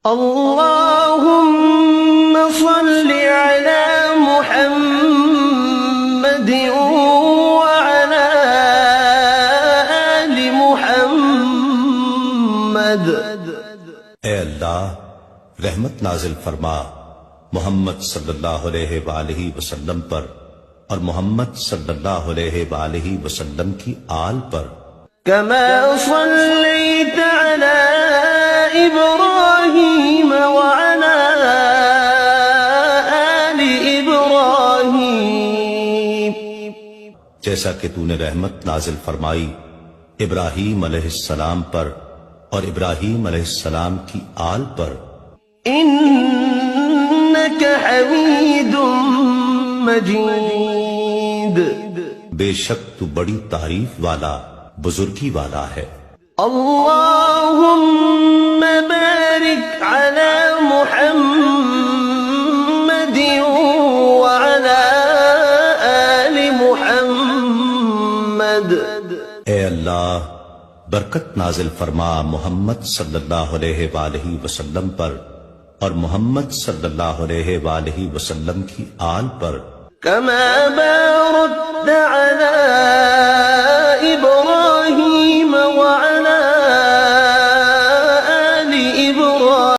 اللهم صل على محمد وعلى آل محمد۔ اے اللہ رحمت نازل فرما محمد صلی اللہ علیہ وآلہ وسلم پر اور محمد صلی اللہ علیہ وآلہ وسلم کی آل پر۔ كما صليت على إبراهيم وعلى آل إبراهيم، جیسا کہ تو نے رحمت نازل فرمائی ابراہیم علیہ السلام پر اور ابراہیم علیہ السلام کی آل پر۔ إنك حميد مجيد، بے شک تو بڑی تعریف والا بزرگی والا ہے۔ اللهم بارك على محمد وعلى آل محمد۔ اے اللہ برکت نازل فرما محمد صلی اللہ علیہ وآلہ وسلم پر اور محمد صلی اللہ علیہ وآلہ وسلم کی آل پر۔ كما باركت